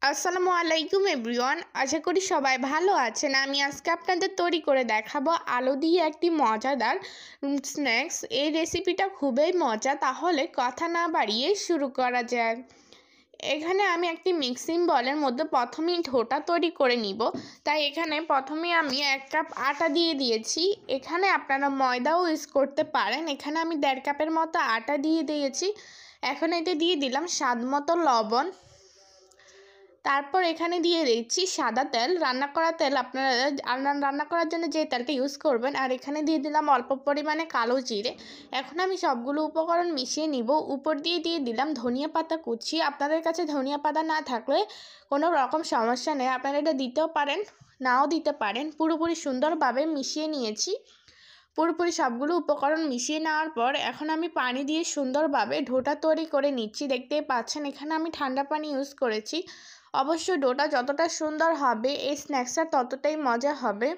আসসালামু আলাইকুম এভরিওয়ান, আশা করি সবাই ভালো আছেন। আমি আজকে আপনাদের তৈরি করে দেখাবো আলু দিয়ে একটি মজাদার স্ন্যাক্স। এই রেসিপিটা খুবই মজা, তাহলে কথা না বাড়িয়ে শুরু করা যাক। এখানে আমি একটি মিক্সিং বলের মধ্যে প্রথমেই ডোটা তৈরি করে নিব। তাই এখানে প্রথমে আমি 1 কাপ আটা দিয়ে দিয়েছি। এখানে আপনারা ময়দাও ইউজ করতে পারেন। এখানে আমি 1.5 কাপের মতো আটা দিয়ে দিয়েছি। এখন এতে দিয়ে দিলাম স্বাদ মতো লবণ। তারপর এখানে দিয়ে দিচ্ছি সাদা তেল, রান্না করা তেল। আপনারা রান্না করার জন্য যে তেলটা ইউজ করবেন। আর এখানে দিয়ে দিলাম অল্প পরিমাণে কালো জিরে। এখন আমি সবগুলো উপকরণ মিশিয়ে নিব। উপর দিয়ে দিয়ে দিলাম ধনিয়া পাতা কুচি। আপনাদের কাছে ধনিয়া পাতা না থাকলে কোনো রকম সমস্যা নেই, আপনারা এটা দিতেও পারেন, নাও দিতে পারেন। পুরোপুরি সুন্দরভাবে মিশিয়ে নিয়েছি। পুরোপুরি সবগুলো উপকরণ মিশিয়ে নেওয়ার পর এখন আমি পানি দিয়ে সুন্দরভাবে ডোটা তৈরি করে নিচ্ছি। দেখতেই পাচ্ছেন এখানে আমি ঠান্ডা পানি ইউজ করেছি। অবশ্যই ডোটা যতটা সুন্দর হবে এই স্ন্যাক্সটা ততটাই মজা হবে।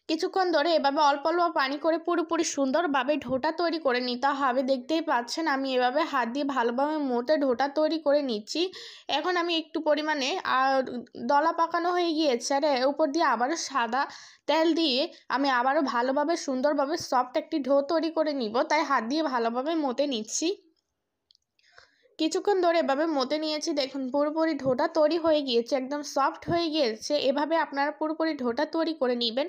কিছুক্ষণ ধরে এভাবে অল্প অল্প পানি করে পুরোপুরি সুন্দরভাবে ডোটা তৈরি করে নিতে হবে। দেখতেই পাচ্ছেন আমি এভাবে হাত দিয়ে ভালোভাবে মতে ডোটা তৈরি করে নিচ্ছি। এখন আমি একটু পরিমাণে দলা পাকানো হয়ে গিয়েছে, আর উপর দিয়ে আবারও সাদা তেল দিয়ে আমি আবারও ভালোভাবে সুন্দরভাবে সফট একটি ডো তৈরি করে নিব। তাই হাত দিয়ে ভালোভাবে মতে নিচ্ছি। কিছুক্ষণ ধরে এভাবে মতে নিয়েছি। দেখুন পুরোপুরি ডোটা তৈরি হয়ে গিয়েছে, একদম সফট হয়ে গিয়েছে। এভাবে আপনারা পুরোপুরি ডোটা তৈরি করে নেবেন।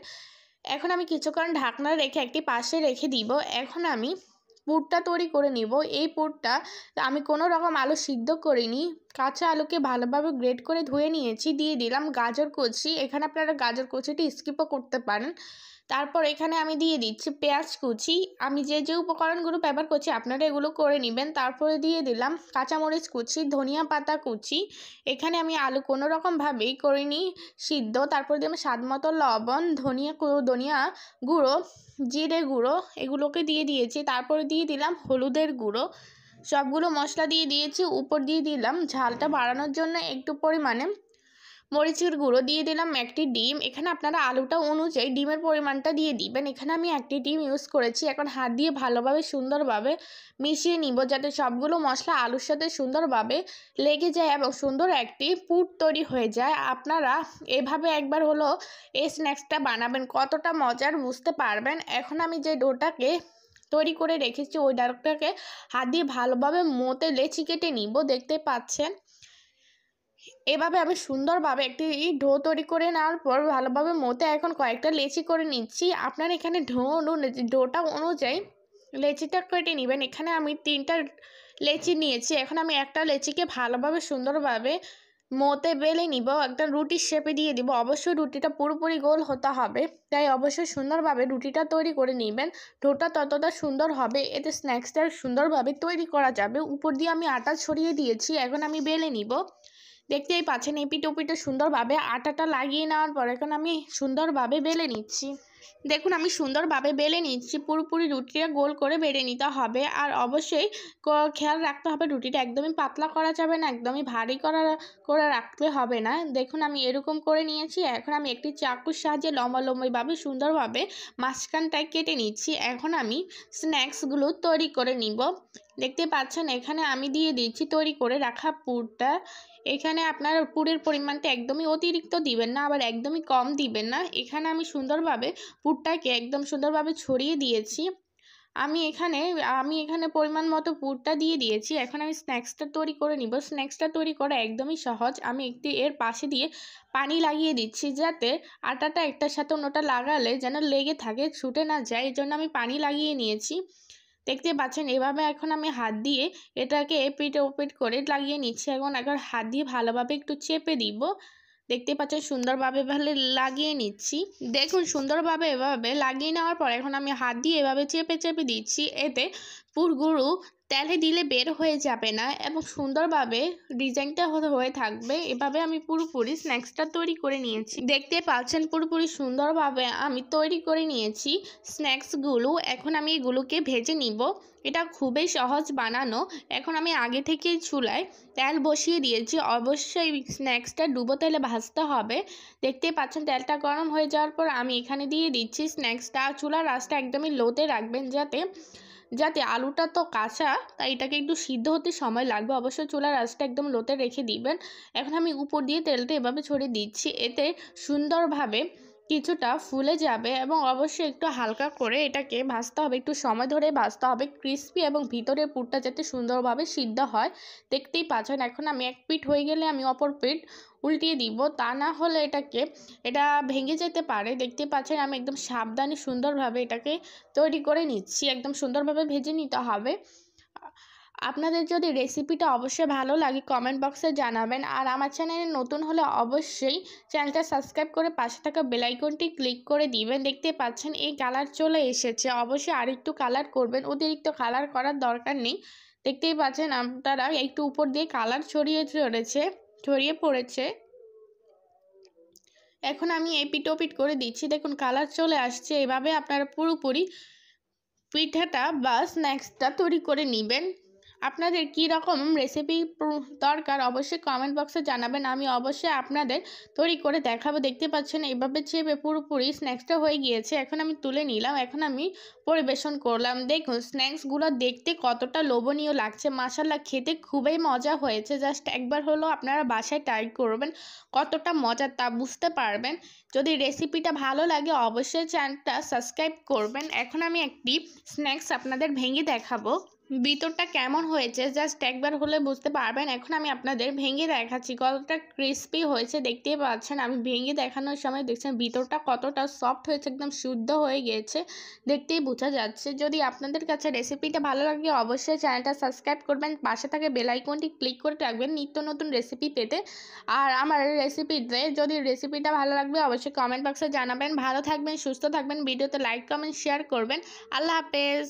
এখন আমি কিছুক্ষণ ঢাকনা রেখে একটি পাশে রেখে দিব। এখন আমি পুরটা তৈরি করে নিব। এই পুরটা আমি কোনো রকম আলু সিদ্ধ করিনি, কাঁচা আলুকে ভালোভাবে গ্রেট করে ধুয়ে নিয়েছি। দিয়ে দিলাম গাজর কুচি। এখানে আপনারা গাজর কুচিটি স্কিপও করতে পারেন। তারপর এখানে আমি দিয়ে দিচ্ছি পেঁয়াজ কুচি। আমি যে যে উপকরণগুলো ব্যবহার করছি আপনারা এগুলো করে নেবেন। তারপরে দিয়ে দিলাম কাঁচামরিচ কুচি, ধনিয়া পাতা কুচি। এখানে আমি আলু কোনো রকমভাবেই করিনি সিদ্ধ। তারপর দিলাম স্বাদ মতো লবণ, ধনিয়া গুঁড়ো, জিরে গুঁড়ো, এগুলোকে দিয়ে দিয়েছি। তারপরে দিয়ে দিলাম হলুদের গুঁড়ো। সবগুলো মশলা দিয়ে দিয়েছি। উপর দিয়ে দিলাম ঝালটা বাড়ানোর জন্য একটু পরিমাণে মরিচের গুঁড়ো। দিয়ে দিলাম একটি ডিম। এখানে আপনারা আলুটা অনুযায়ী ডিমের পরিমাণটা দিয়ে দিবেন। এখানে আমি একটি ডিম ইউজ করেছি। এখন হাত দিয়ে ভালোভাবে সুন্দরভাবে মিশিয়ে নিব, যাতে সবগুলো মশলা আলুর সাথে সুন্দরভাবে লেগে যায় এবং সুন্দর একটি পুর তৈরি হয়ে যায়। আপনারা এভাবে একবার হলো এই স্ন্যাক্সটা বানাবেন, কতটা মজার বুঝতে পারবেন। এখন আমি যে ডোটাকে তৈরি করে রেখেছি ওই ডোটাকে হাত দিয়ে ভালোভাবে মতে লেচি কেটে নিব। দেখতে পাচ্ছেন এভাবে আমি সুন্দরভাবে একটি ডো তৈরি করে নেওয়ার পর ভালোভাবে মতে এখন কয়েকটা লেচি করে নিচ্ছি। আপনার এখানে ডোটা অনুযায়ী লেচিটা কেটে নেবেন। এখানে আমি 3টা লেচি নিয়েছি। এখন আমি একটা লেচিকে ভালোভাবে সুন্দরভাবে মতে বেলে নিব, একটা রুটির শেপে দিয়ে দিব। অবশ্যই রুটিটা পুরোপুরি গোল হতে হবে, তাই অবশ্যই সুন্দরভাবে রুটিটা তৈরি করে নেবেন। ডোটা ততটা সুন্দর হবে, এতে স্ন্যাক্সটা সুন্দরভাবে তৈরি করা যাবে। উপর দিয়ে আমি আটা ছড়িয়ে দিয়েছি। এখন আমি বেলে নিব। দেখতেই পাচ্ছেন এপিঠ ওপিঠে সুন্দরভাবে আটাটা লাগিয়ে নেওয়ার পর এখন আমি সুন্দরভাবে বেলে নিচ্ছি। দেখুন আমি সুন্দরভাবে বেলে নিচ্ছি। পুরোপুরি রুটিটা গোল করে বেলে নিতে হবে। আর অবশ্যই খেয়াল রাখতে হবে রুটিটা একদমই পাতলা করা যাবে না, একদমই ভারী করে রাখতে হবে না। দেখুন আমি এরকম করে নিয়েছি। এখন আমি একটি চাকুর সাহায্যে লম্বাভাবে সুন্দরভাবে মাঝখানটায় কেটে নিচ্ছি। এখন আমি স্ন্যাক্সগুলো তৈরি করে নিব। দেখতে পাচ্ছেন এখানে আমি দিয়ে দিচ্ছি তৈরি করে রাখা পুরটা। এখানে আপনার পুরের পরিমাণটা একদমই অতিরিক্ত দিবেন না, আবার একদমই কম দিবেন না। এখানে আমি সুন্দরভাবে পুরটাকে একদম সুন্দরভাবে ছড়িয়ে দিয়েছি। আমি এখানে পরিমাণ মতো পুরটা দিয়ে দিয়েছি। এখন আমি স্ন্যাক্সটা তৈরি করে নিব। স্ন্যাক্সটা তৈরি করা একদমই সহজ। আমি একটি এর পাশে দিয়ে পানি লাগিয়ে দিচ্ছি, যাতে আটাটা একটার সাথে অন্যটা লাগালে যেন লেগে থাকে, ছুটে না যায়। এই জন্য আমি পানি লাগিয়ে নিয়েছি। দেখতে পাচ্ছেন এভাবে এখন আমি হাত দিয়ে এটাকে এপিট ওপিট করে লাগিয়ে নিচ্ছি। এখন হাত দিয়ে ভালোভাবে একটু চেপে দিব। দেখতে পাচ্ছেন সুন্দরভাবে ভালো লাগিয়ে নিচ্ছি। দেখুন সুন্দরভাবে এভাবে লাগিয়ে নেওয়ার পর এখন আমি হাত দিয়ে এভাবে চেপে চেপে দিচ্ছি। এতে পুরগুলো তেলে দিলে বের হয়ে যাবে না এবং সুন্দরভাবে ডিজাইনটা হয়ে থাকবে। এভাবে আমি পুরোপুরি স্ন্যাক্সটা তৈরি করে নিয়েছি। দেখতে পাচ্ছেন পুরোপুরি সুন্দরভাবে আমি তৈরি করে নিয়েছি স্ন্যাক্সগুলো। এখন আমি এগুলোকে ভেজে নিব। এটা খুবই সহজ বানানো। এখন আমি আগে থেকেই চুলায় তেল বসিয়ে দিয়েছি। অবশ্যই স্ন্যাক্সটা ডুবো তেলে ভাজতে হবে। দেখতেই পাচ্ছেন তেলটা গরম হয়ে যাওয়ার পর আমি এখানে দিয়ে দিচ্ছি স্ন্যাক্সটা। চুলার আঁচটা একদমই লোতে রাখবেন, যাতে যাতে আলুটা তো কাঁচা, তাই এটাকে একটু সিদ্ধ হতে সময় লাগবে। অবশ্যই চুলার আঁচটা একদম লোতে রেখে দিবেন। এখন আমি উপর দিয়ে তেলটা এভাবে ছড়িয়ে দিচ্ছি, এতে সুন্দরভাবে কিছুটা ফুলে যাবে এবং অবশ্যই একটু হালকা করে এটাকে ভাজতে হবে, একটু সময় ধরে ভাজতে হবে, ক্রিস্পি এবং ভিতরের পুরটা যাতে সুন্দরভাবে সিদ্ধ হয়। দেখতেই পাচ্ছেন এখন আমি এক পিঠ হয়ে গেলে আমি অপর পিঠ উল্টিয়ে দিব, তা না হলে এটা ভেঙে যেতে পারে। দেখতে পাচ্ছেন আমি একদম সাবধানে সুন্দরভাবে এটাকে তৈরি করে নিচ্ছি, একদম সুন্দরভাবে ভেজে নিতে হবে। আপনাদের যদি রেসিপিটা অবশ্যই ভালো লাগে কমেন্ট বক্সে জানাবেন, আর আমার চ্যানেলে নতুন হলে অবশ্যই চ্যানেলটা সাবস্ক্রাইব করে পাশে থাকা বেল আইকনটি ক্লিক করে দিবেন। দেখতে পাচ্ছেন এই কালার চলে এসেছে, অবশ্যই আরেকটু কালার করবেন, অতিরিক্ত কালার করার দরকার নেই। দেখতেই পাচ্ছেন আপনারা একটু উপর দিয়ে কালার ছড়িয়ে পড়েছে। এখন আমি এপিট ওপিট করে দিচ্ছি, দেখুন কালার চলে আসছে। এভাবে আপনারা পুরোপুরি পিঠাটা বা স্ন্যাক্সটা তৈরি করে নেবেন। আপনাদের কী রকম রেসিপি দরকার অবশ্যই কমেন্ট বক্সে জানাবেন, আমি অবশ্যই আপনাদের তৈরি করে দেখাবো। দেখতে পাচ্ছেন এভাবে চেপে পুরোপুরি স্ন্যাক্সটা হয়ে গিয়েছে। এখন আমি তুলে নিলাম, এখন আমি পরিবেশন করলাম। দেখুন স্ন্যাক্সগুলো দেখতে কতটা লোভনীয় লাগছে, মাশাআল্লাহ খেতে খুবই মজা হয়েছে। জাস্ট একবার হলো আপনারা বাসায় ট্রাই করবেন, কতটা মজা তা বুঝতে পারবেন। যদি রেসিপিটা ভালো লাগে অবশ্যই চ্যানেলটা সাবস্ক্রাইব করবেন। এখন আমি একটি স্ন্যাক্স আপনাদের ভেঙে দেখাবো, ভিতরটা কেমন হয়েছে জাস্ট একবার হলে বুঝতে পারবেন। এখন আমি আপনাদের ভেঙে দেখাচ্ছি কতটা ক্রিস্পি হয়েছে। দেখতেই পাচ্ছেন আমি ভেঙে দেখানোর সময় দেখছেন ভিতরটা কতটা সফট হয়েছে, একদম শুদ্ধ হয়ে গিয়েছে, দেখতেই বোঝা যাচ্ছে। যদি আপনাদের কাছে রেসিপিটা ভালো লাগে অবশ্যই চ্যানেলটা সাবস্ক্রাইব করবেন, পাশে থাকে বেল আইকনটি ক্লিক করে রাখবেন নিত্য নতুন রেসিপি পেতে। আর আমার রেসিপিতে যদি রেসিপিটা ভালো লাগবে অবশ্যই কমেন্ট বক্সে জানাবেন। ভালো থাকবেন, সুস্থ থাকবেন, ভিডিওতে লাইক কমেন্ট শেয়ার করবেন। আল্লাহ হাফেজ।